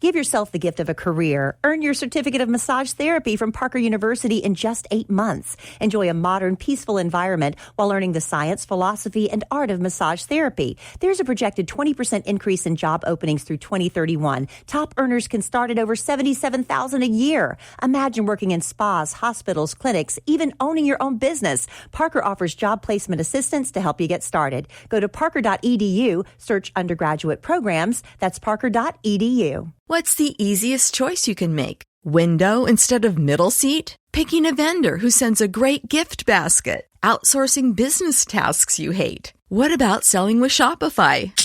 Give yourself the gift of a career. Earn your certificate of massage therapy from Parker University in just 8 months. Enjoy a modern, peaceful environment while learning the science, philosophy, and art of massage therapy. There's a projected 20% increase in job openings through 2031. Top earners can start at over $77,000 a year. Imagine working in spas, hospitals, clinics, even owning your own business. Parker offers job placement assistance to help you get started. Go to parker.edu, search undergraduate programs. That's parker.edu. What's the easiest choice you can make? Window instead of middle seat? Picking a vendor who sends a great gift basket? Outsourcing business tasks you hate? What about selling with Shopify?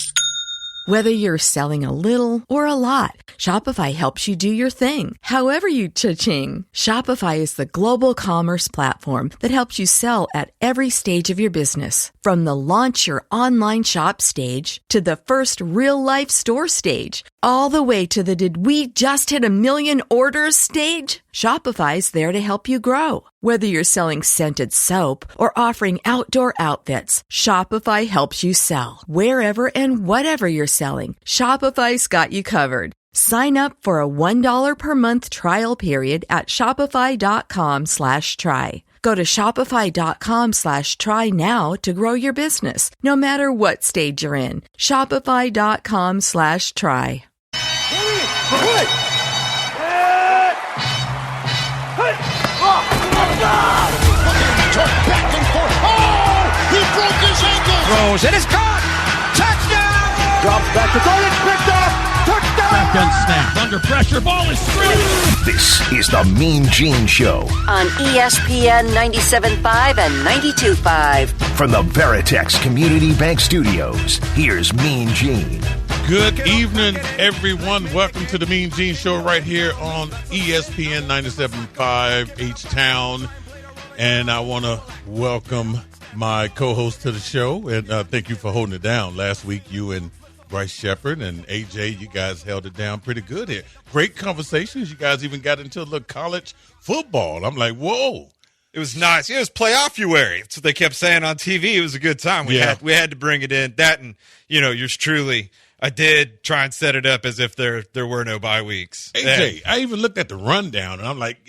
Whether you're selling a little or a lot, Shopify helps you do your thing, however you cha-ching. Shopify is the global commerce platform that helps you sell at every stage of your business. From the launch your online shop stage to the first real-life store stage, all the way to the did we just hit 1 million orders stage. Shopify's there to help you grow. Whether you're selling scented soap or offering outdoor outfits, Shopify helps you sell. Wherever and whatever you're selling, Shopify's got you covered. Sign up for a $1 per month trial period at shopify.com/try. Go to shopify.com/try now to grow your business, no matter what stage you're in. Shopify.com/try. Back and forth. Oh, he broke his ankle. Throws. It is caught. Touchdown. Drops back to throw. It's picked up. Touchdown. Shotgun snap. Under pressure. Ball is through. This is the Mean Gene Show on ESPN 97.5 and 92.5. from the Veritex Community Bank Studios. Here's Mean Gene. Good evening, everyone. Welcome to the Mean Gene Show right here on ESPN 97.5 H-Town. And I want to welcome my co-host to the show, and thank you for holding it down. Last week, you and Bryce Shepard and AJ, you guys held it down pretty good here. Great conversations. You guys even got into a little college football. I'm like, whoa. It was nice. It was playoff-uary. That's what they kept saying on TV. It was a good time. We had to bring it in. That and, yours truly, I did try and set it up as if there were no bye weeks. AJ, I even looked at the rundown, and I'm like,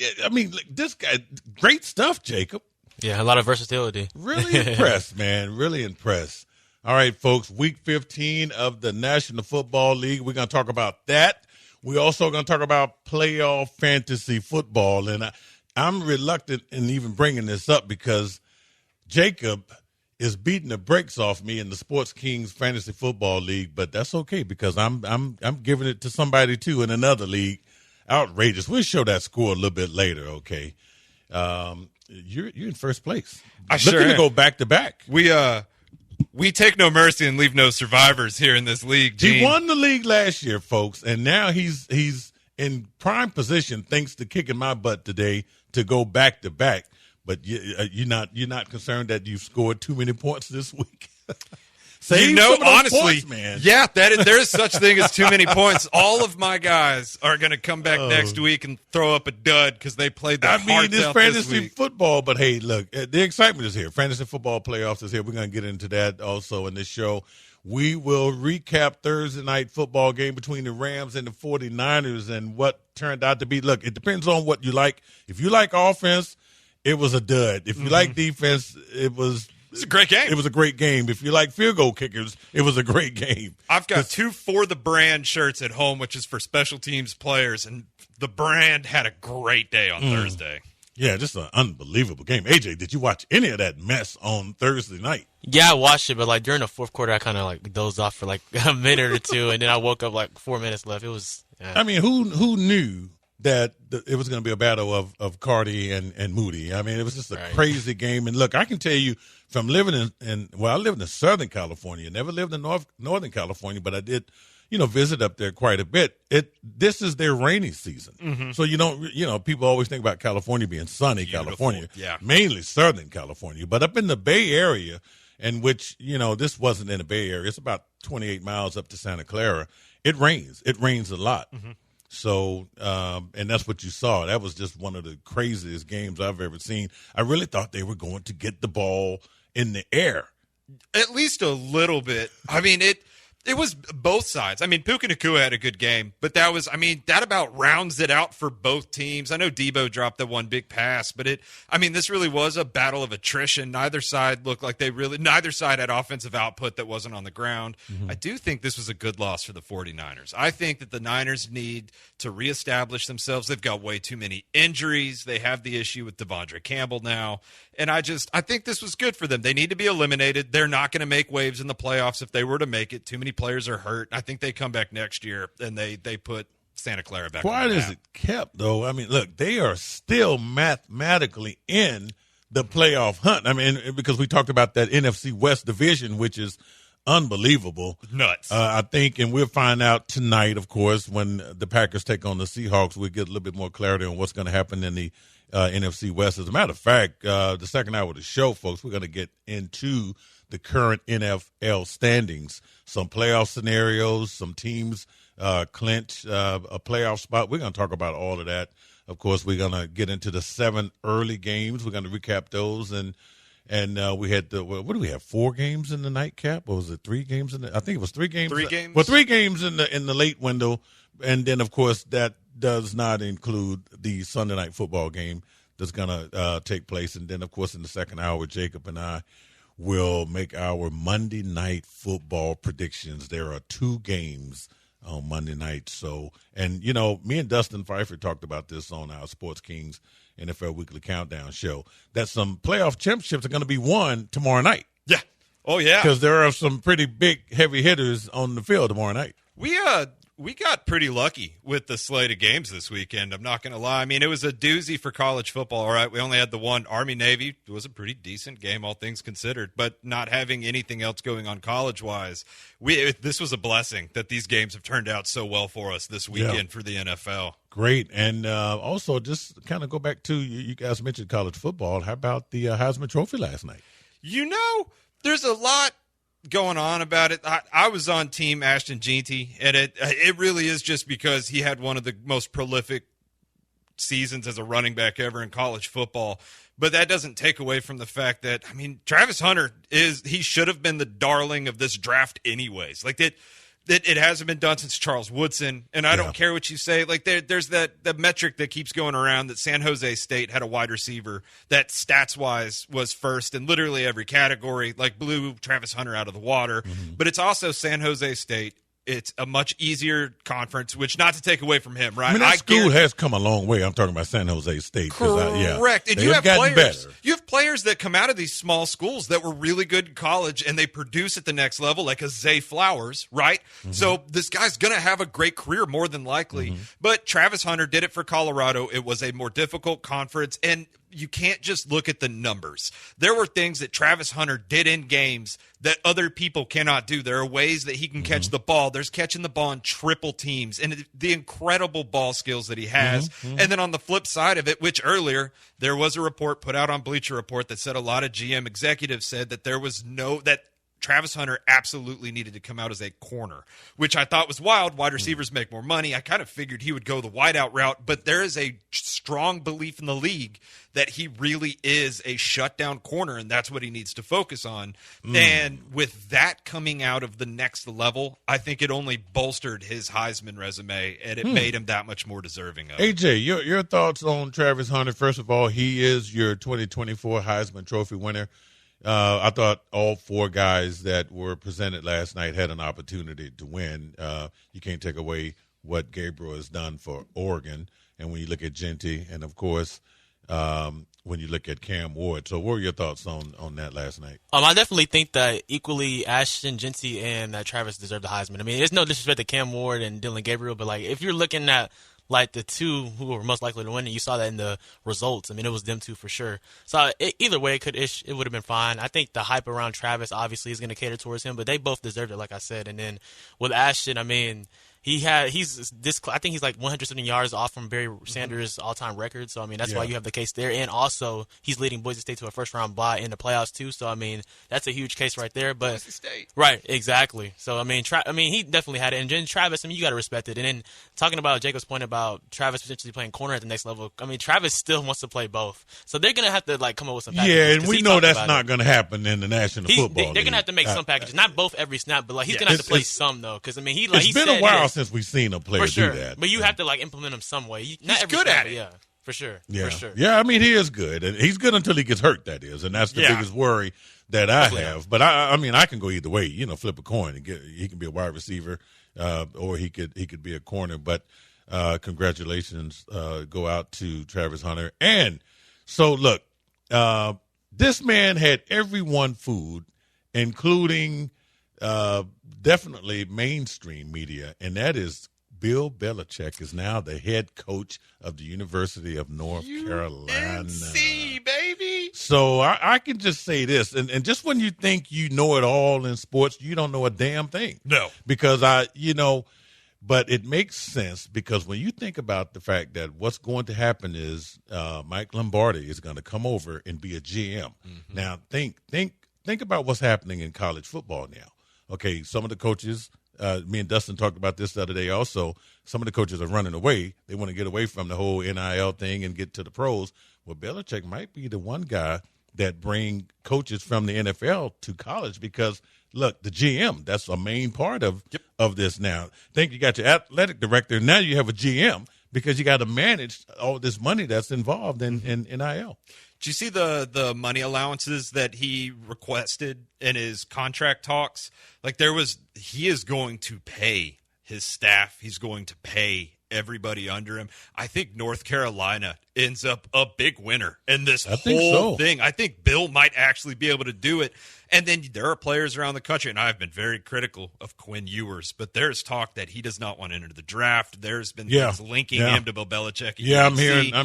this guy, great stuff, Jacob. Yeah, a lot of versatility. Really impressed, man. Really impressed. All right, folks, Week 15 of the National Football League. We're going to talk about that. We're also going to talk about playoff fantasy football, and I'm reluctant in even bringing this up because Jacob is beating the brakes off me in the Sports Kings Fantasy Football League, but that's okay because I'm giving it to somebody too in another league. Outrageous. We'll show that score a little bit later. Okay, you're in first place. Looking to go back to back. We take no mercy and leave no survivors here in this league. Gene. He won the league last year, folks, and now he's in prime position thanks to kicking my butt today to go back to back. But you're not concerned that you've scored too many points this week? Honestly, points, man. Yeah, there is such thing as too many points. All of my guys are going to come back next week and throw up a dud because they played their hearts out fantasy this week. football. But hey, look, the excitement is here. Fantasy football playoffs is here. We're going to get into that also in this show. We will recap Thursday night football game between the Rams and the 49ers and what turned out to be. Look, it depends on what you like. If you like offense, it was a dud. If you like defense, it's a great game. It was a great game. If you like field goal kickers, it was a great game. I've got 2 For the Brand shirts at home, which is for special teams players, and the Brand had a great day on Thursday. Yeah, just an unbelievable game. AJ, did you watch any of that mess on Thursday night? Yeah, I watched it, but during the fourth quarter, I kind of dozed off for a minute or two, and then I woke up 4 minutes left. It was. Yeah. I mean, who knew that it was going to be a battle of Cardi and Moody? I mean, it was just a crazy game. And look, I can tell you from living I lived in Southern California, never lived in Northern California, but I did, visit up there quite a bit. This is their rainy season. Mm-hmm. So you don't, people always think about California being sunny, California, mainly Southern California, but up in the Bay Area, in which, this wasn't in the Bay Area. It's about 28 miles up to Santa Clara. It rains. It rains a lot. Mm-hmm. So, and that's what you saw. That was just one of the craziest games I've ever seen. I really thought they were going to get the ball in the air. At least a little bit. I mean, It was both sides. I mean, Puka Nacua had a good game, but that about rounds it out for both teams. I know Debo dropped the one big pass, but this really was a battle of attrition. Neither side looked like neither side had offensive output that wasn't on the ground. Mm-hmm. I do think this was a good loss for the 49ers. I think that the Niners need to reestablish themselves. They've got way too many injuries. They have the issue with Devondre Campbell now. And I think this was good for them. They need to be eliminated. They're not going to make waves in the playoffs if they were to make it. Too many players are hurt. I think they come back next year and they put Santa Clara back. Why is it kept, though? I mean, look, they are still mathematically in the playoff hunt. I mean, because we talked about that NFC West division, which is unbelievable. Nuts. I think, and we'll find out tonight, of course, when the Packers take on the Seahawks, we'll get a little bit more clarity on what's going to happen in the NFC West. As a matter of fact, the second hour of the show, folks, we're going to get into the current NFL standings, some playoff scenarios, some teams clinch a playoff spot. We're going to talk about all of that. Of course, we're going to get into the 7 early games. We're going to recap those. And we had what do we have? 4 games in the nightcap? Or was it 3 games I think it was 3 games. 3 games. Well, 3 games in the late window. And then, of course, that does not include the Sunday night football game that's going to take place. And then, of course, in the second hour, Jacob and I will make our Monday night football predictions. There are 2 games on Monday night. So, and, me and Dustin Pfeiffer talked about this on our Sports Kings NFL Weekly Countdown show, that some playoff championships are going to be won tomorrow night. Yeah. Oh, yeah. Because there are some pretty big, heavy hitters on the field tomorrow night. We got pretty lucky with the slate of games this weekend. I'm not going to lie. I mean, it was a doozy for college football. All right, we only had the one Army-Navy. It was a pretty decent game, all things considered. But not having anything else going on college-wise, this was a blessing that these games have turned out so well for us this weekend for the NFL. Great. And also, just kind of go back to, you guys mentioned college football. How about the Heisman Trophy last night? There's a lot going on about it. I was on team Ashton Jeanty, and it really is just because he had one of the most prolific seasons as a running back ever in college football. But that doesn't take away from the fact that, Travis Hunter he should have been the darling of this draft anyways. Like it hasn't been done since Charles Woodson, and I don't care what you say. Like there's the metric that keeps going around that San Jose State had a wide receiver that stats-wise was first in literally every category, like blew Travis Hunter out of the water. Mm-hmm. But it's also San Jose State. It's a much easier conference, which not to take away from him, right? That school has come a long way. I'm talking about San Jose State. Correct. And you have players. Better. You have players that come out of these small schools that were really good in college, and they produce at the next level, like a Zay Flowers, right? Mm-hmm. So this guy's going to have a great career more than likely. Mm-hmm. But Travis Hunter did it for Colorado. It was a more difficult conference, and you can't just look at the numbers. There were things that Travis Hunter did in games that other people cannot do. There are ways that he can catch the ball. There's catching the ball in triple teams and the incredible ball skills that he has. Mm-hmm. And then on the flip side of it, which earlier there was a report put out on Bleacher Report that said a lot of GM executives said that that Travis Hunter absolutely needed to come out as a corner, which I thought was wild. Wide receivers make more money. I kind of figured he would go the wideout route, but there is a strong belief in the league that he really is a shutdown corner, and that's what he needs to focus on. And with that coming out of the next level, I think it only bolstered his Heisman resume, and it made him that much more deserving of it. AJ, your thoughts on Travis Hunter? First of all, he is your 2024 Heisman Trophy winner. I thought all 4 guys that were presented last night had an opportunity to win. You can't take away what Gabriel has done for Oregon. And when you look at Jeanty and, of course, when you look at Cam Ward. So what were your thoughts on that last night? I definitely think that equally Ashton Jeanty and Travis deserve the Heisman. I mean, there's no disrespect to Cam Ward and Dylan Gabriel, but, like, if you're looking at the 2 who were most likely to win, and you saw that in the results. I mean, it was them 2 for sure. So either way, it would have been fine. I think the hype around Travis obviously is going to cater towards him, but they both deserved it, like I said. And then with Ashton, I mean, I think he's like 100 yards off from Barry Sanders' all-time record. So, I mean, that's why you have the case there. And also, he's leading Boise State to a first-round bye in the playoffs, too. So, I mean, that's a huge case right there. But Boise State. Right, exactly. So, I mean, he definitely had it. And then Travis, I mean, you got to respect it. And then talking about Jacob's point about Travis potentially playing corner at the next level, I mean, Travis still wants to play both. So, they're going to have to, like, come up with some packages. Yeah, and we know that's not going to happen in the National Football League. They're going to have to make some packages. Not both every snap, but, like, he's going to have to play some, though. Because, I mean, it's been a while since we've seen a player do that. But you have to, like, implement him some way. He's good at it. Yeah, for sure. Yeah. For sure. Yeah, I mean, he is good. And he's good until he gets hurt, that is. And that's the biggest worry that I have. But, I mean, I can go either way. You know, flip a coin. He can be a wide receiver or he could be a corner. But congratulations go out to Travis Hunter. And so, look, this man had everyone fooled, including definitely mainstream media, and that is Bill Belichick is now the head coach of the University of North Carolina. UNC, baby. So I can just say this, and just when you think you know it all in sports, you don't know a damn thing. No. Because but it makes sense because when you think about the fact that what's going to happen is Mike Lombardi is going to come over and be a GM. Mm-hmm. Now think about what's happening in college football now. Okay, some of the coaches, me and Dustin talked about this the other day also, some of the coaches are running away. They want to get away from the whole NIL thing and get to the pros. Well, Belichick might be the one guy that bring coaches from the NFL to college because, look, the GM, that's a main part of this now. Think you got your athletic director, now you have a GM because you got to manage all this money that's involved in NIL. Did you see the money allowances that he requested in his contract talks? Like he is going to pay his staff. He's going to pay everybody under him. I think North Carolina ends up a big winner in this whole thing. I think Bill might actually be able to do it. And then there are players around the country, and I've been very critical of Quinn Ewers, but there's talk that he does not want to enter the draft. There's been things linking him to Bill Belichick. I'm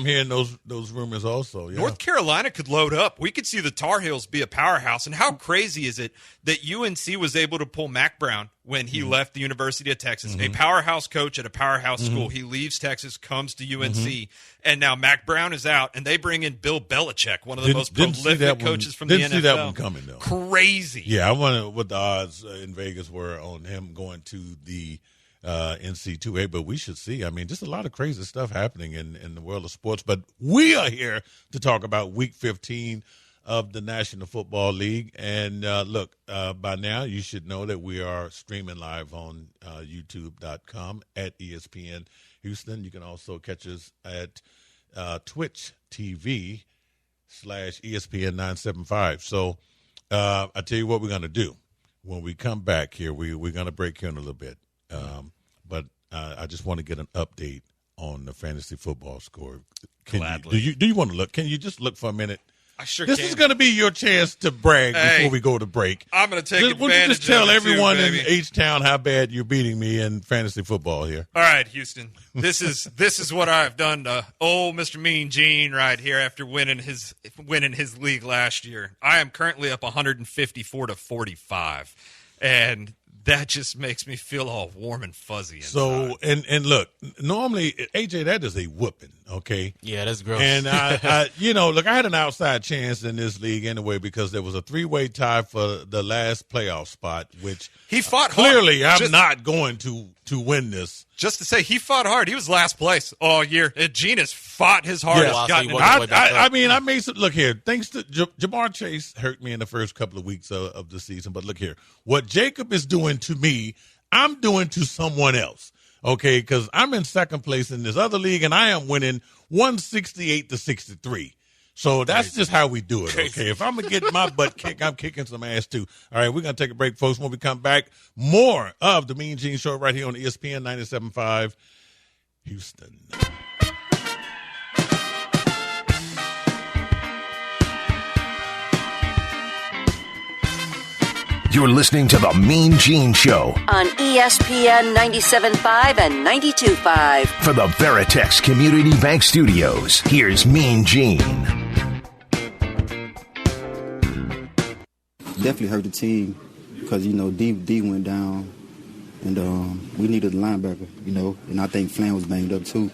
hearing those rumors also. Yeah. North Carolina could load up. We could see the Tar Heels be a powerhouse. And how crazy is it that UNC was able to pull Mac Brown when he left the University of Texas, a powerhouse coach at a powerhouse school. He leaves Texas, comes to UNC, and now Mac Brown is out, and they bring in Bill Belichick, one of the most prolific coaches from the NFL. Didn't see that one coming, though. Crazy. Yeah, I wonder what the odds in Vegas were on him going to the NC2A, but we should see. I mean, just a lot of crazy stuff happening in the world of sports. But we are here to talk about Week 15 of the National Football League. And look, by now you should know that we are streaming live on youtube.com at ESPN Houston. You can also catch us at Twitch TV /ESPN 975. So I tell you what we're going to do. When we come back here, we're going to break here in a little bit. But I just want to get an update on the fantasy football score. Do you want to look? Can you just look for a minute? I sure This can. is going to be your chance to brag before we go to break. I'm going to take advantage of it. Would you just tell everyone in baby. H-Town how bad you're beating me in fantasy football here? All right, Houston. This is what I've done to old Mr. Mean Gene right here after winning his league last year. I am currently up 154-45, and that just makes me feel all warm and fuzzy inside. So, and look, normally, AJ, that is a whooping, okay? Yeah, that's gross. And, I look, I had an outside chance in this league anyway because there was a three-way tie for the last playoff spot, which he fought clearly hard. I'm not going to win this. Just to say, he fought hard. He was last place all year. Gene has fought his hardest. I mean, I made some. Look here, thanks to Jamar Chase hurt me in the first couple of weeks of the season. But look here, what Jacob is doing to me, I'm doing to someone else. Okay, because I'm in second place in this other league, and I am winning 168-63. So that's just how we do it, okay? If I'm going to get my butt kicked, I'm kicking some ass too. All right, we're going to take a break, folks. When we come back, more of the Mean Gene Show right here on ESPN 97.5 Houston. You're listening to the Mean Gene Show on ESPN 97.5 and 92.5. For the Veritex Community Bank Studios, here's Mean Gene. Definitely hurt the team because, D went down. And we needed a linebacker, and I think Flan was banged up too.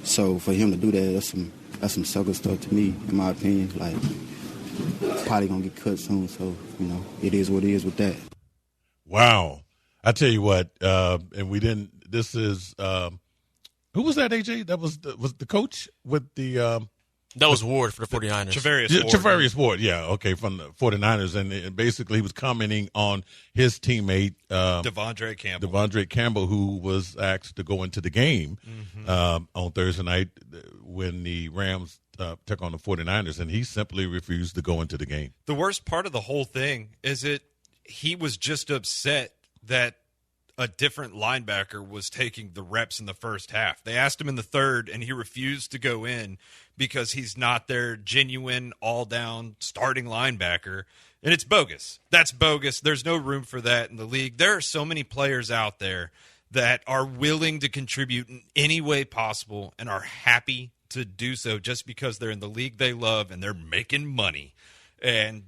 So for him to do that, that's some sucker stuff to me, in my opinion. Like, probably going to get cut soon, so, it is what it is with that. Wow. I tell you what, and we didn't, this is, who was that, AJ? That was the coach with the that was Ward for the 49ers. Travarius Ward, yeah, okay, from the 49ers. And basically he was commenting on his teammate, Devondre Campbell, who was asked to go into the game on Thursday night when the Rams took on the 49ers, and he simply refused to go into the game. The worst part of the whole thing is he was just upset that a different linebacker was taking the reps in the first half. They asked him in the third, and he refused to go in because he's not their genuine all-down starting linebacker, and it's bogus. That's bogus. There's no room for that in the league. There are so many players out there that are willing to contribute in any way possible and are happy to do so just because they're in the league they love and they're making money. And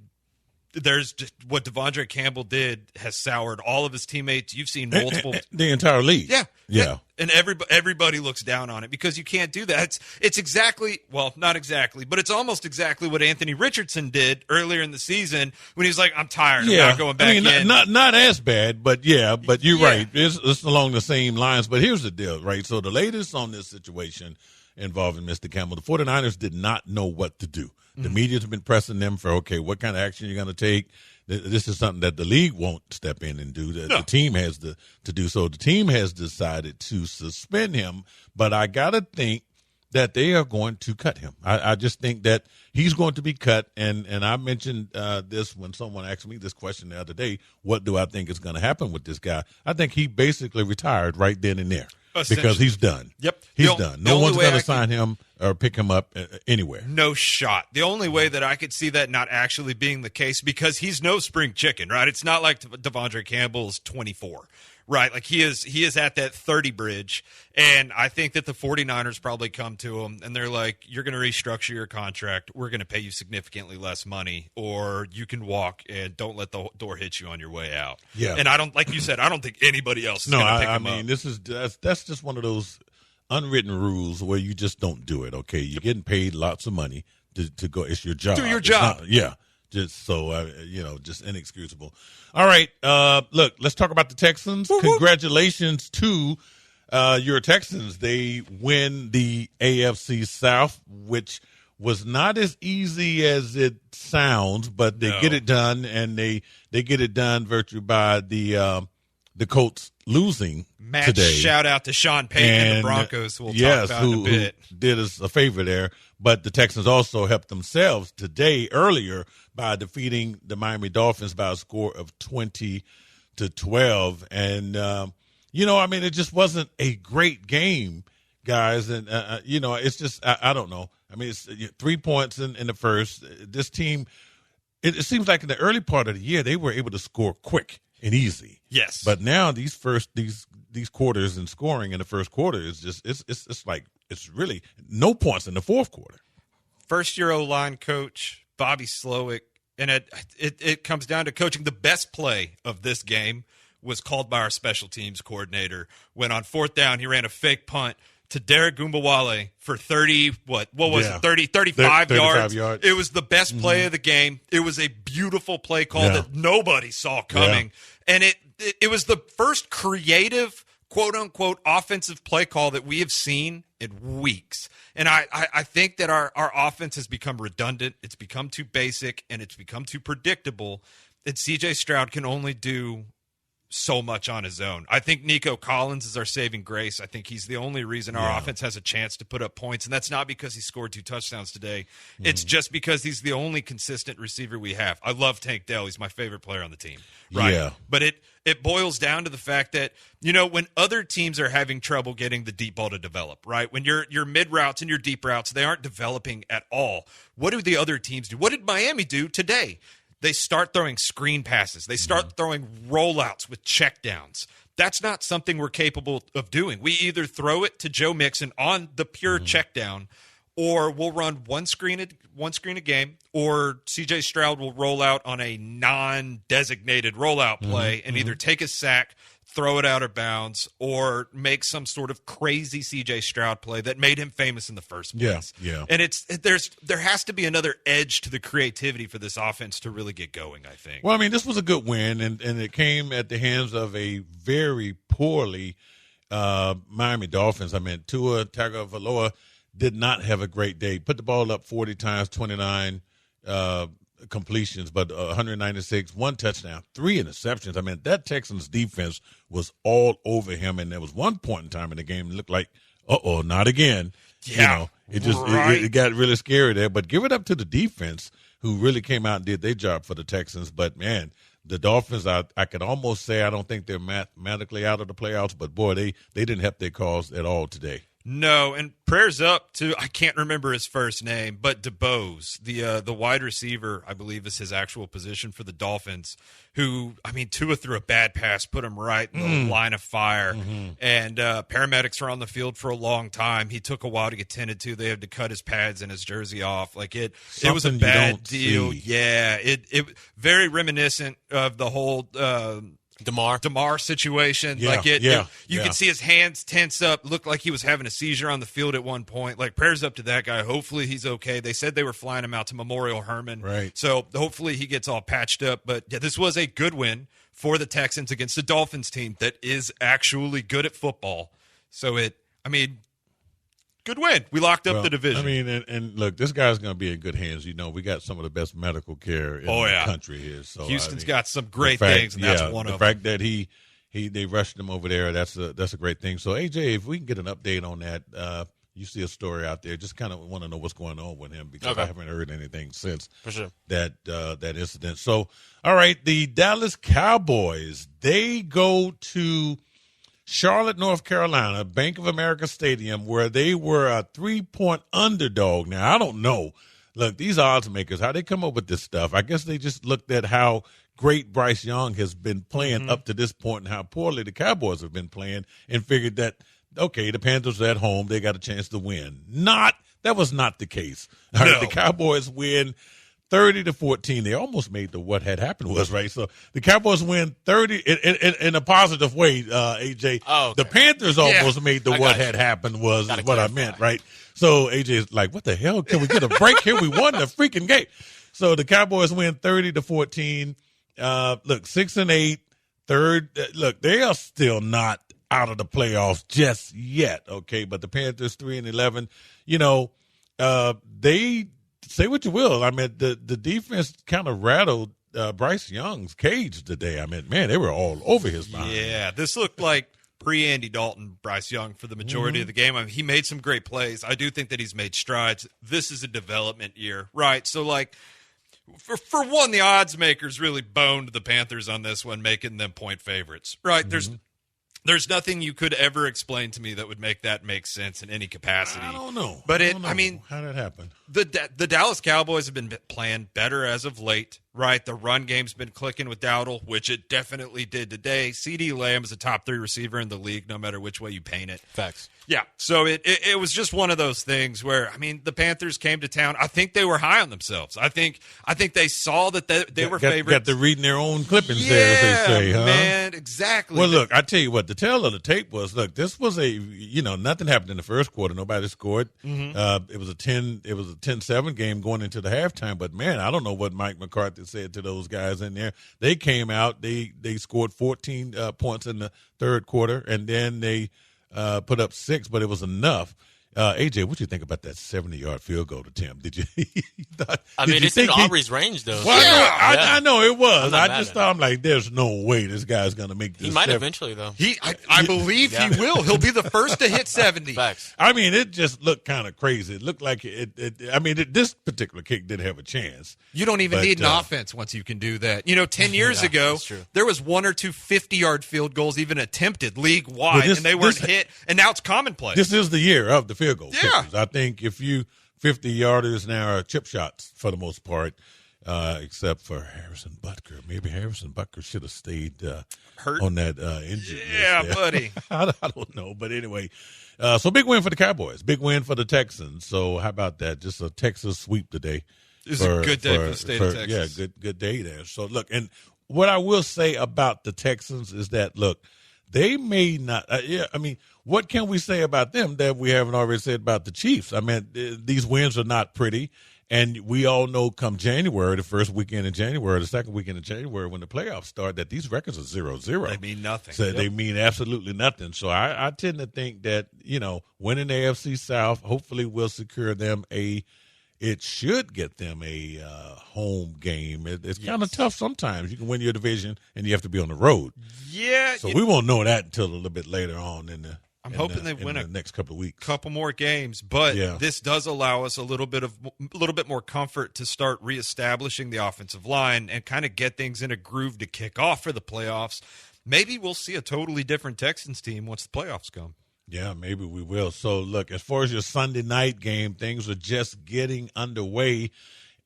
there's just what Devondre Campbell did has soured all of his teammates. You've seen multiple the entire league. Yeah. And everybody looks down on it because you can't do that. It's exactly, well, not exactly, but it's almost exactly what Anthony Richardson did earlier in the season when he was like, I'm tired. I'm not going back in. Not as bad, but you're right. It's along the same lines. But here's the deal, right? So the latest on this situation involving Mr. Campbell, the 49ers did not know what to do. The media's been pressing them for, okay, what kind of action you're going to take. This is something that the league won't step in and do. The team has to do. So the team has decided to suspend him, but I got to think that they are going to cut him. I just think that he's going to be cut, and I mentioned this when someone asked me this question the other day, what do I think is going to happen with this guy? I think he basically retired right then and there. Because he's done. Yep. He's done. No one's going to sign him or pick him up anywhere. No shot. The only way that I could see that not actually being the case, because he's no spring chicken, right? It's not like Devondre Campbell's 24, right? Like he is at that 30 bridge, and I think that the 49ers probably come to him, and they're like, you're going to restructure your contract. We're going to pay you significantly less money, or you can walk and don't let the door hit you on your way out. Yeah. And I don't, like you said, I don't think anybody else is going to pick him up. That's just one of those unwritten rules where you just don't do it, okay? You're getting paid lots of money to go. It's your job. Do your job. Just so, just inexcusable. All right, look, let's talk about the Texans. Woo-hoo. Congratulations to your Texans. They win the AFC South, which was not as easy as it sounds, but they get it done, and they get it done virtually by the Colts losing today. Shout out to Sean Payton and the Broncos, who we'll talk about in a bit. Who did us a favor there. But the Texans also helped themselves today earlier by defeating the Miami Dolphins by a score of 20-12. And, it just wasn't a great game, guys. And, it's just, I don't know. I mean, it's 3 points in the first. This team, it seems like in the early part of the year, they were able to score quick and easy. Yes. But now these quarters and scoring in the first quarter is just it's like it's really no points in the fourth quarter. First-year O-line coach Bobby Slowick, and it comes down to coaching. The best play of this game was called by our special teams coordinator when on fourth down he ran a fake punt to Derek Gumbawale for 35 yards. It was the best play of the game. It was a beautiful play call that nobody saw coming. Yeah. And it was the first creative, quote-unquote, offensive play call that we have seen in weeks. And I think that our offense has become redundant. It's become too basic, and it's become too predictable. And C.J. Stroud can only do so much on his own. I think Nico Collins is our saving grace. I think he's the only reason our offense has a chance to put up points, and that's not because he scored 2 touchdowns today. It's just because he's the only consistent receiver we have. I love Tank Dell. He's my favorite player on the team. Right? Yeah. But it boils down to the fact that, when other teams are having trouble getting the deep ball to develop, right? When your mid routes and your deep routes, they aren't developing at all. What do the other teams do? What did Miami do today? They start throwing screen passes. They start throwing rollouts with checkdowns. That's not something we're capable of doing. We either throw it to Joe Mixon on the pure checkdown, or we'll run one screen a game, or C.J. Stroud will roll out on a non-designated rollout play and either take a sack, throw it out of bounds, or make some sort of crazy C.J. Stroud play that made him famous in the first place. Yeah. And there has to be another edge to the creativity for this offense to really get going, I think. Well, I mean, this was a good win, and it came at the hands of a very poorly Miami Dolphins. I mean, Tua Tagovailoa did not have a great day. Put the ball up 40 times, 29 completions, but 196, one touchdown, 3 interceptions. I mean, that Texans defense was all over him, and there was one point in time in the game it looked like, not again. Yeah, it just it got really scary there. But give it up to the defense, who really came out and did their job for the Texans. But man, the Dolphins, I could almost say I don't think they're mathematically out of the playoffs, but boy, they didn't help their cause at all today. No, and prayers up to, I can't remember his first name, but DeBose, the wide receiver, I believe is his actual position for the Dolphins, who, I mean, Tua threw a bad pass, put him right in the line of fire, and paramedics were on the field for a long time. He took a while to get tended to. They had to cut his pads and his jersey off. Like it was a bad deal. See. Yeah, it very reminiscent of the whole DeMar situation. Yeah, you could see his hands tense up, looked like he was having a seizure on the field at one point. Like, prayers up to that guy. Hopefully he's okay. They said they were flying him out to Memorial Hermann. Right. So hopefully he gets all patched up. But yeah, this was a good win for the Texans against the Dolphins team that is actually good at football. So good win. We locked up the division. I mean, and look, this guy's going to be in good hands. You know, we got some of the best medical care in the country here. So Houston's got some great things, and that's one of them. The fact that they rushed him over there, that's a great thing. So, AJ, if we can get an update on that, you see a story out there, just kind of want to know what's going on with him, because I haven't heard anything since that incident. So, all right, the Dallas Cowboys, they go to Charlotte, North Carolina, Bank of America Stadium, where they were a 3-point underdog. Now, I don't know. Look, these odds makers, how they come up with this stuff, I guess they just looked at how great Bryce Young has been playing up to this point and how poorly the Cowboys have been playing, and figured that, okay, the Panthers are at home, they got a chance to win. That was not the case. All right, the Cowboys win 30-14. They almost made what had happened was, right? So the Cowboys win 30 in a positive way, AJ. Oh, okay. The Panthers almost made what had happened was what I meant, right? So AJ is like, what the hell? Can we get a break here? We won the freaking game. So the Cowboys win 30-14. Look, 6-8, third. Look, they are still not out of the playoffs just yet, okay? But the Panthers 3-11. You know, they. Say what you will. I mean, the defense kind of rattled Bryce Young's cage today. I mean, man, they were all over his behind. Yeah, this looked like pre-Andy Dalton Bryce Young for the majority of the game. I mean, he made some great plays. I do think that he's made strides. This is a development year, right? So, like, for one, the odds makers really boned the Panthers on this one, making them point favorites, right? There's nothing you could ever explain to me that would make that make sense in any capacity. I don't know. But I mean, how did that happen? The Dallas Cowboys have been playing better as of late, right? The run game's been clicking with Dowdle, which it definitely did today. CeeDee Lamb is a top 3 receiver in the league, no matter which way you paint it. Facts. Yeah, so it was just one of those things where, I mean, the Panthers came to town. I think they were high on themselves. I think they saw that they were favorites. Got to reading their own clippings there, as they say, huh? Man, exactly. Well, look, I tell you what, the tale of the tape was, look, this was nothing happened in the first quarter. Nobody scored. It was a 10-7 game going into the halftime. But, man, I don't know what Mike McCarthy said to those guys in there. They came out. They scored 14 points in the third quarter, and then they put up 6, but it was enough. AJ, what do you think about that 70-yard field goal attempt? Did you? It's in Aubrey's range, though. Well, yeah. I know it was. I just thought, I'm like, there's no way this guy's going to make this. He might eventually, though. I believe he will. He'll be the first to hit 70. Facts. I mean, it just looked kind of crazy. It looked like this particular kick didn't have a chance. You don't even need an offense once you can do that. 10 years ago, there was 1 or 2 50-yard field goals even attempted league-wide, and they weren't hit, and now it's commonplace. This is the year of the field goal. Yeah. Kickers. I think if you 50-yarders now are chip shots for the most part, except for Harrison Butker. Maybe Harrison Butker should have stayed hurt on that injury. Yeah, buddy. I don't know. But anyway, so big win for the Cowboys. Big win for the Texans. So how about that? Just a Texas sweep today. It's a good day for the state of Texas. Yeah, good day there. So, look, and what I will say about the Texans is that, look, they may not. What can we say about them that we haven't already said about the Chiefs? I mean, these wins are not pretty. And we all know come January, the first weekend in January, the second weekend in January, when the playoffs start, that these records are 0-0. They mean nothing. So they mean absolutely nothing. So I tend to think that, winning the AFC South hopefully will secure them it should get them a home game. It's kind of tough sometimes. You can win your division, and you have to be on the road. Yeah. So we won't know that until a little bit later on in the I'm hoping they win the next couple of weeks. Couple more games, but this does allow us a little bit more comfort to start reestablishing the offensive line and kind of get things in a groove to kick off for the playoffs. Maybe we'll see a totally different Texans team once the playoffs come. Yeah, maybe we will. So, look, as far as your Sunday night game, things are just getting underway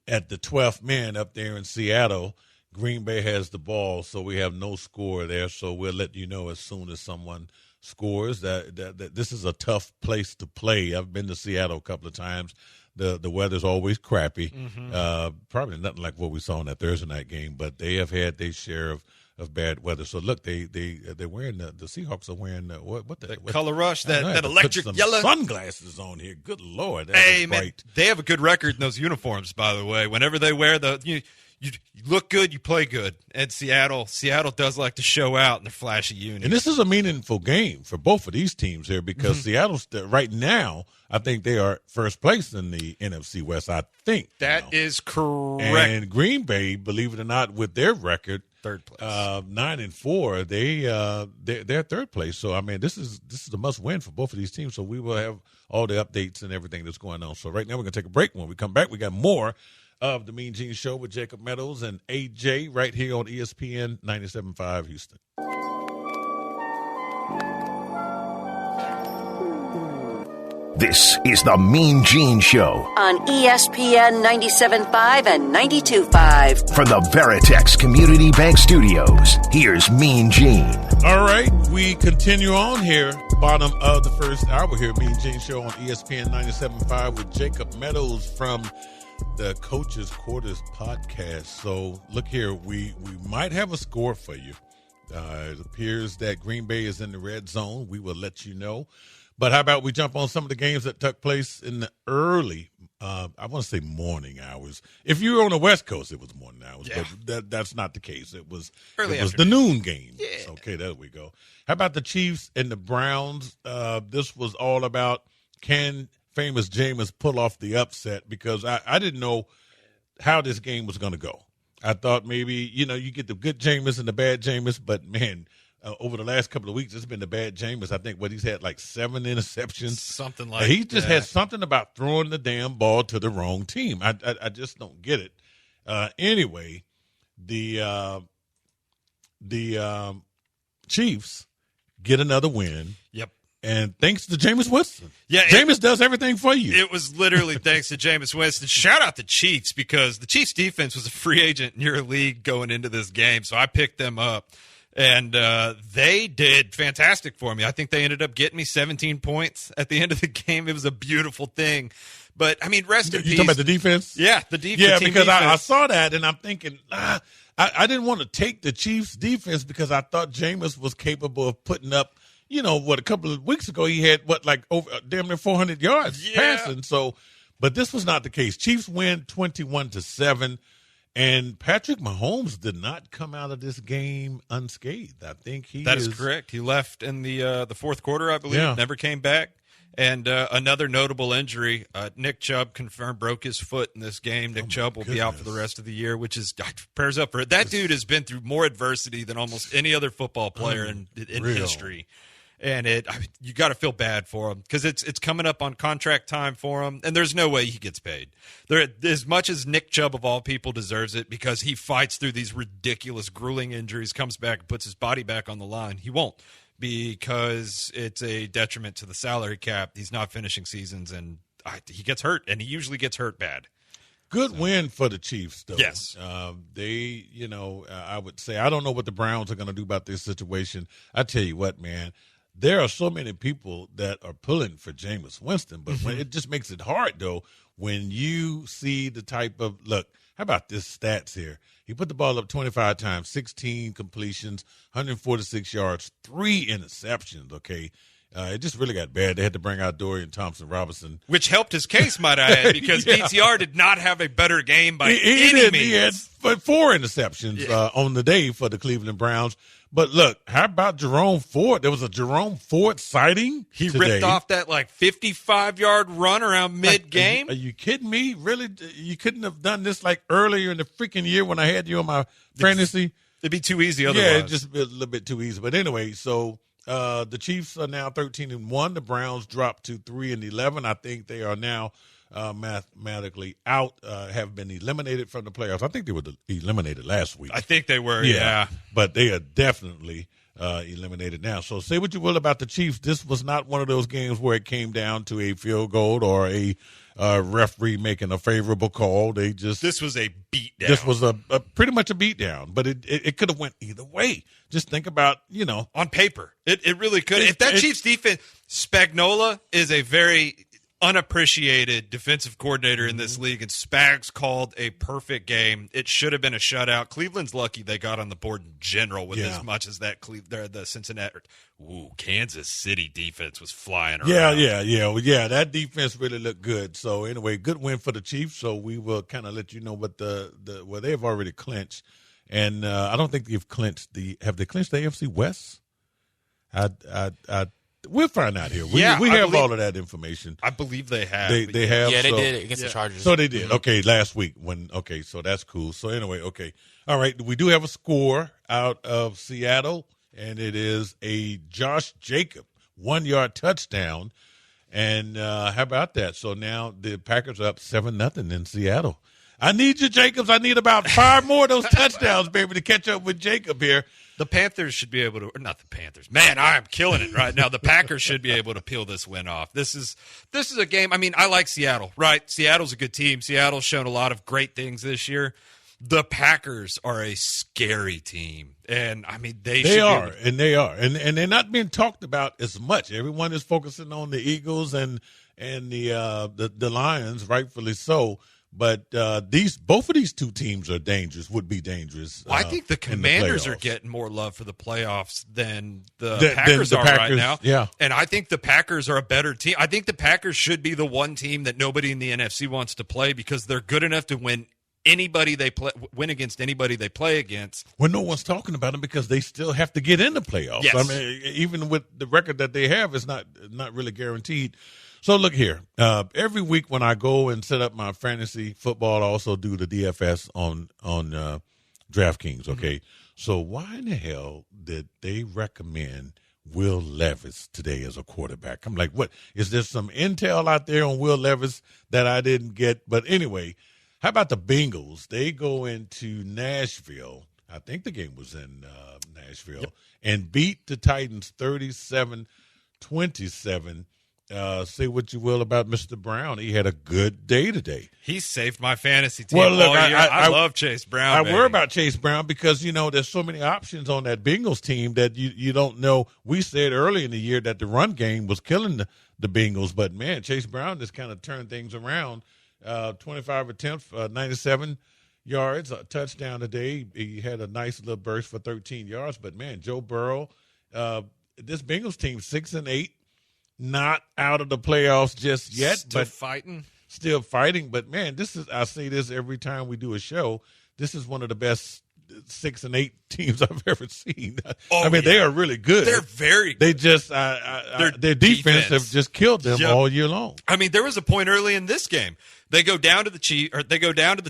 at the 12th man up there in Seattle. Green Bay has the ball, so we have no score there. So we'll let you know as soon as someone scores that this is a tough place to play. I've been to Seattle a couple of times. The weather's always crappy. Probably nothing like what we saw in that Thursday night game, but they have had their share of bad weather. So look, they're wearing the Seahawks are wearing what color rush, that electric yellow sunglasses on here. Good Lord, hey man, they have a good record in those uniforms. By the way, whenever they wear you look good, you play good. And Seattle does like to show out in their flashy unis. And this is a meaningful game for both of these teams here because Seattle's right now, I think they are first place in the NFC West. I think that is correct. And Green Bay, believe it or not, with their record, third place, 9-4, they're third place. So I mean, this is a must win for both of these teams. So we will have all the updates and everything that's going on. So right now we're gonna take a break. When we come back, we got more of the Mean Gene Show with Jacob Meadows and AJ right here on ESPN 97.5 Houston. This is the Mean Gene Show on ESPN 97.5 and 92.5. From the Veritex Community Bank Studios, here's Mean Gene. All right, we continue on here. Bottom of the first hour here, Mean Gene Show on ESPN 97.5 with Jacob Meadows from the Coach's Quarters podcast. So look here, we might have a score for you. It appears that Green Bay is in the red zone. We will let you know. But how about we jump on some of the games that took place in the early, I want to say morning hours. If you were on the West Coast, it was morning hours, but that's not the case. It was the noon game. Yeah. Okay, there we go. How about the Chiefs and the Browns? This was all about can famous Jameis pull off the upset, because I didn't know how this game was going to go. I thought maybe, you get the good Jameis and the bad Jameis, but, man, over the last couple of weeks, it's been the bad Jameis. I think he's had like 7 interceptions. Something like he just had something about throwing the damn ball to the wrong team. I just don't get it. Anyway, the Chiefs get another win. Yep. And thanks to Jameis Winston. Yeah, Jameis does everything for you. It was literally thanks to Jameis Winston. Shout out the Chiefs, because the Chiefs defense was a free agent in your league going into this game, so I picked them up. And they did fantastic for me. I think they ended up getting me 17 points at the end of the game. It was a beautiful thing. But, I mean, rest in peace. You talking about the defense? Yeah, the defense. Yeah, because I saw that, and I'm thinking, I didn't want to take the Chiefs' defense because I thought Jameis was capable of putting up, a couple of weeks ago he had, over damn near 400 yards passing. So, but this was not the case. Chiefs win 21-7. And Patrick Mahomes did not come out of this game unscathed. I think that is correct. He left in the fourth quarter, I believe. Never came back. And another notable injury, Nick Chubb confirmed broke his foot in this game. Nick Chubb will be out for the rest of the year, which is prayers up for it. That dude has been through more adversity than almost any other football player in history. And you got to feel bad for him, because it's coming up on contract time for him, and there's no way he gets paid. As much as Nick Chubb, of all people, deserves it, because he fights through these ridiculous, grueling injuries, comes back and puts his body back on the line, he won't, because it's a detriment to the salary cap. He's not finishing seasons, and he gets hurt, and he usually gets hurt bad. Good win for the Chiefs, though. Yes. They, I would say, I don't know what the Browns are going to do about this situation. I tell you what, man. there are so many people that are pulling for Jameis Winston, but when it just makes it hard, though, when you see the type of – look, how about this stats here? He put the ball up 25 times, 16 completions, 146 yards, 3 interceptions, okay? It just really got bad. They had to bring out Dorian Thompson-Robinson. Which helped his case, might I add, because DTR did not have a better game by any means. He had 4 interceptions on the day for the Cleveland Browns. But look, how about Jerome Ford? There was a Jerome Ford sighting He today. ripped off that 55-yard run around mid-game. Are you kidding me? Really? You couldn't have done this earlier in the freaking year when I had you on my fantasy? It'd be too easy otherwise. Yeah, it'd just be a little bit too easy. But anyway, so the Chiefs are now 13-1. The Browns dropped to 3-11. I think they are now mathematically out, have been eliminated from the playoffs. I think they were eliminated last week. I think they were, yeah. But they are definitely eliminated now. So say what you will about the Chiefs. This was not one of those games where it came down to a field goal or a referee making a favorable call. This was a beatdown. This was a pretty much a beatdown, but it could have went either way. Just think about, on paper. It really could. If that Chiefs defense, Spagnuolo is a very unappreciated defensive coordinator in this league, and Spags called a perfect game. It should have been a shutout. Cleveland's lucky they got on the board in general with as much as that the Cincinnati, Kansas City defense was flying around. Yeah. That defense really looked good. So anyway, good win for the Chiefs. So we will kind of let you know what they have already clinched, and I don't think they've clinched have they clinched the AFC West? We'll find out here. We have all of that information. I believe they have. They have. Yeah, they did against the Chargers. So they did. Okay, last week. So that's cool. So anyway, okay. All right, we do have a score out of Seattle, and it is a Josh Jacobs 1-yard touchdown. And how about that? So now the Packers are up 7-0 in Seattle. I need you, Jacobs. I need about 5 more of those touchdowns, baby, to catch up with Jacob here. The Panthers should be able to – or not the Panthers. Man, I am killing it right now. The Packers should be able to peel this win off. This is a game – I mean, I like Seattle, right? Seattle's a good team. Seattle's shown a lot of great things this year. The Packers are a scary team. And, I mean, they are. And they're not being talked about as much. Everyone is focusing on the Eagles and the Lions, rightfully so. But both of these two teams are dangerous. Would be dangerous. Well, I think the Commanders are getting more love for the playoffs than the Packers are right now. Yeah, and I think the Packers are a better team. I think the Packers should be the one team that nobody in the NFC wants to play because they're good enough to win against anybody they play against. Well, no one's talking about them because they still have to get in the playoffs. Yes. I mean, even with the record that they have, it's not really guaranteed. So look here, every week when I go and set up my fantasy football, I also do the DFS on DraftKings, okay? Mm-hmm. So why in the hell did they recommend Will Levis today as a quarterback? I'm like, what? Is there some intel out there on Will Levis that I didn't get? But anyway, how about the Bengals? They go into Nashville. I think the game was in Nashville. Yep. And beat the Titans 37-27. Say what you will about Mr. Brown. He had a good day today. He saved my fantasy team. Well, look, all year. I love Chase Brown. I worry about Chase Brown because, there's so many options on that Bengals team that you don't know. We said early in the year that the run game was killing the Bengals, but, man, Chase Brown just kind of turned things around. 25 attempts, 97 yards, a touchdown today. He had a nice little burst for 13 yards. But, man, Joe Burrow, this Bengals team 6-8. Not out of the playoffs just yet, still fighting. But man, I say this every time we do a show. This is one of the best 6-8 teams I've ever seen. They are really good. They're very good. They just their defense have just killed them all year long. I mean, there was a point early in this game. They go down to the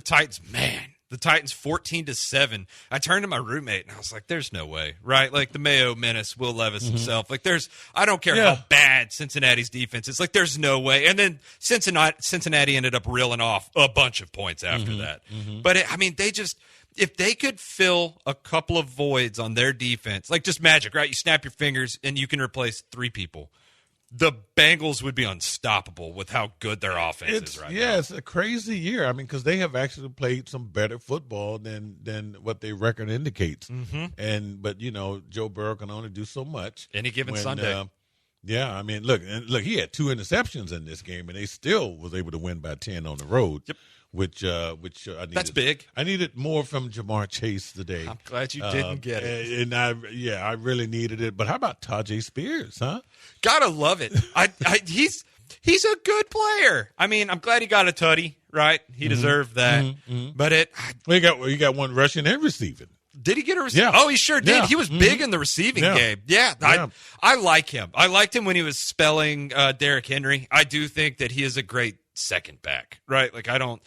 Titans. Man. The Titans 14-7. I turned to my roommate and I was like, "There's no way, right? Like the Mayo Menace, Will Levis himself. Like I don't care how bad Cincinnati's defense is. Like there's no way." And then Cincinnati ended up reeling off a bunch of points after that. Mm-hmm. But if they could fill a couple of voids on their defense, like just magic, right? You snap your fingers and you can replace 3 people. The Bengals would be unstoppable with how good their offense is right now. Yeah, it's a crazy year. I mean, because they have actually played some better football than what their record indicates. Mm-hmm. But Joe Burrow can only do so much. Any given Sunday. Yeah, I mean, look, he had 2 interceptions in this game, and they still was able to win by 10 on the road. Yep. Which I needed. That's big. I needed more from Jamar Chase today. I'm glad you didn't get it. And I really needed it. But how about Tajay Spears, huh? Gotta love it. He's a good player. I mean, I'm glad he got a tutty, right? He deserved that. But he got one rushing and receiving. Did he get a receiving? Yeah. Oh, he sure did. Yeah. He was big in the receiving game. Yeah, I like him. I liked him when he was spelling Derrick Henry. I do think that he is a great second back, right? Like I don't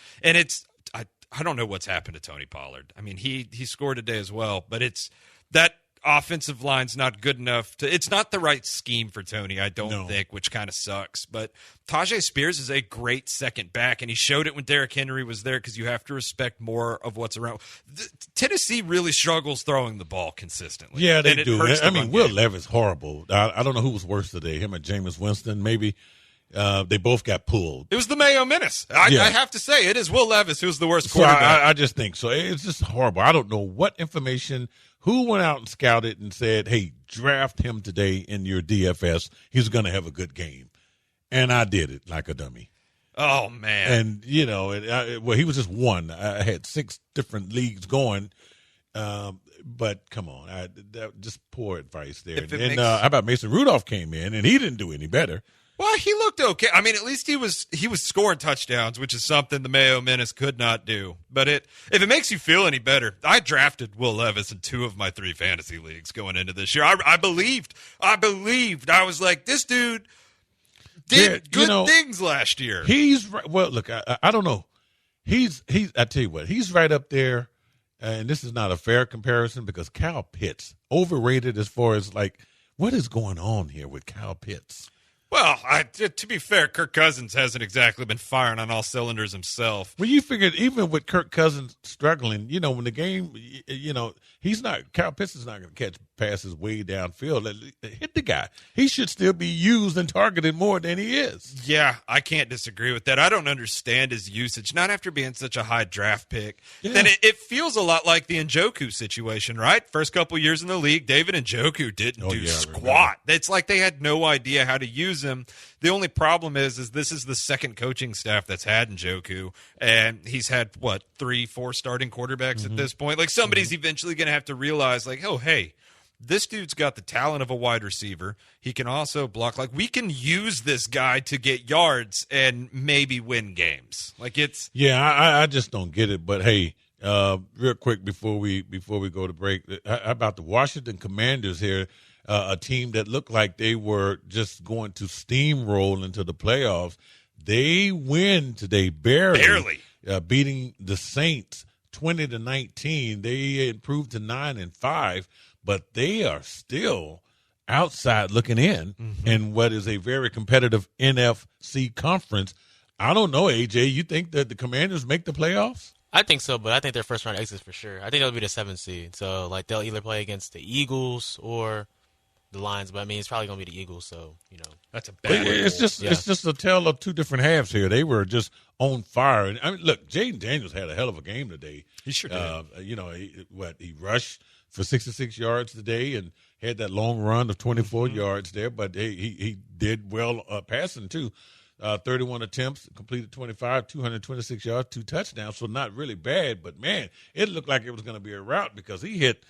know what's happened to Tony Pollard. I mean, he scored today as well, but it's that offensive line's not good enough it's not the right scheme for Tony, I don't think, which kind of sucks. But Tajay Spears is a great second back, and he showed it when Derrick Henry was there because you have to respect more of what's around. Tennessee really struggles throwing the ball consistently. Yeah, they do. I mean, Will game. Levis horrible. I don't know who was worse today, him or Jameis Winston, maybe. They both got pulled. It was the Mayo Menace. I have to say, it is Will Levis who's the worst So quarterback. I just think so. It's just horrible. I don't know what information, who went out and scouted and said, hey, draft him today in your DFS. He's going to have a good game. And I did it like a dummy. Oh, man. And, he was just one. I had 6 different leagues going. But come on, just poor advice there. And how about Mason Rudolph came in, and he didn't do any better. Well, he looked okay. I mean, at least he was scoring touchdowns, which is something the Mayo Menace could not do. But if it makes you feel any better, I drafted Will Levis in 2 of my 3 fantasy leagues going into this year. I believed. I was like, this dude did good things last year. He's right. Well, look, I don't know. I tell you what, he's right up there. And this is not a fair comparison because Kyle Pitts, overrated as far as like, what is going on here with Kyle Pitts? Well, to be fair, Kirk Cousins hasn't exactly been firing on all cylinders himself. Well, you figured even with Kirk Cousins struggling, when the game, Kyle Pitts is not going to catch passes way downfield. Hit the guy. He should still be used and targeted more than he is. Yeah, I can't disagree with that. I don't understand his usage, not after being such a high draft pick. Yeah. Then it feels a lot like the Njoku situation, right? First couple years in the league, David Njoku didn't do squat. It's like they had no idea how to use him. The only problem is this is the second coaching staff that's had Njoku, and he's had, 3-4 starting quarterbacks at this point? Like, somebody's eventually going to have to realize, like, oh, hey, this dude's got the talent of a wide receiver. He can also block. Like, we can use this guy to get yards and maybe win games. Like, it's... Yeah, I just don't get it. But, hey, real quick before we go to break, how about the Washington Commanders here, a team that looked like they were just going to steamroll into the playoffs. They win today, barely. Beating the Saints 20-19. They improved to 9-5. But they are still outside looking in what is a very competitive NFC conference. I don't know, AJ. You think that the Commanders make the playoffs? I think so, but I think their first round exits for sure. I think they'll be the 7th seed. So, like, they'll either play against the Eagles or the Lions. But, I mean, it's probably going to be the Eagles, so, That's a bad one. It's just a tale of 2 different halves here. They were just on fire. And I mean, look, Jaden Daniels had a hell of a game today. He sure did. He rushed for 66 yards today and had that long run of 24 yards there, but he did well passing too. 31 attempts, completed 25, 226 yards, 2 touchdowns, so not really bad, but man, it looked like it was going to be a rout because he hit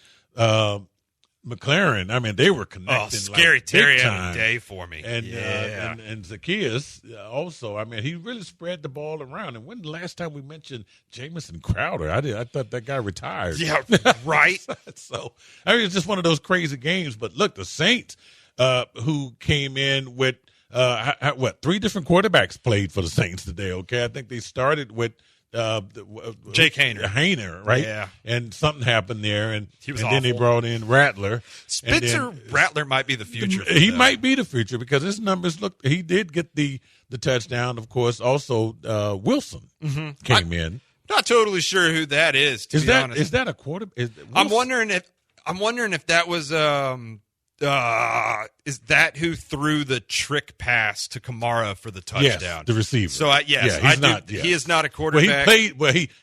McLaren. I mean, they were connecting. Oh, Scary like Terry big had time. a day for me. And Zacchaeus also. I mean, he really spread the ball around. And when the last time we mentioned Jamison Crowder? I thought that guy retired. Yeah, right. So, I mean, it's just one of those crazy games. But look, the Saints, who came in with, 3 different quarterbacks played for the Saints today, okay? I think they started with Jake Hayner, right? Yeah, and something happened there, and he was and then they brought in Rattler. Spencer Rattler might be the future. He might be the future because his numbers look. He did get the touchdown, of course. Also, Wilson came in. Not totally sure who that is. To be honest, is that a quarter? I'm wondering if that was is that who threw the trick pass to Kamara for the touchdown? Yes, the receiver. So, he is not a quarterback.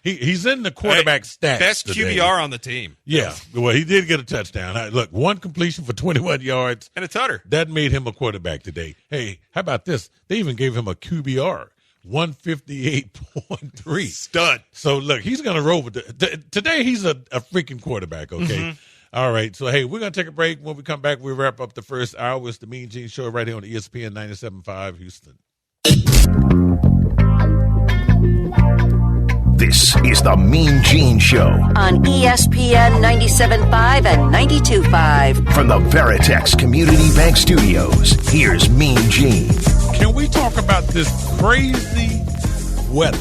He's in the quarterback stats. Best today. QBR on the team. Yeah, well, he did get a touchdown. Look, one completion for 21 yards. And a tutter. That made him a quarterback today. Hey, how about this? They even gave him a QBR, 158.3. Stud. So, look, he's going to roll with today he's a freaking quarterback, okay? Mm-hmm. All right, so, hey, we're going to take a break. When we come back, we wrap up the first hour. It's the Mean Gene Show right here on ESPN 97.5 Houston. This is the Mean Gene Show on ESPN 97.5 and 92.5. From the Veritex Community Bank Studios, here's Mean Gene. Can we talk about this crazy weather?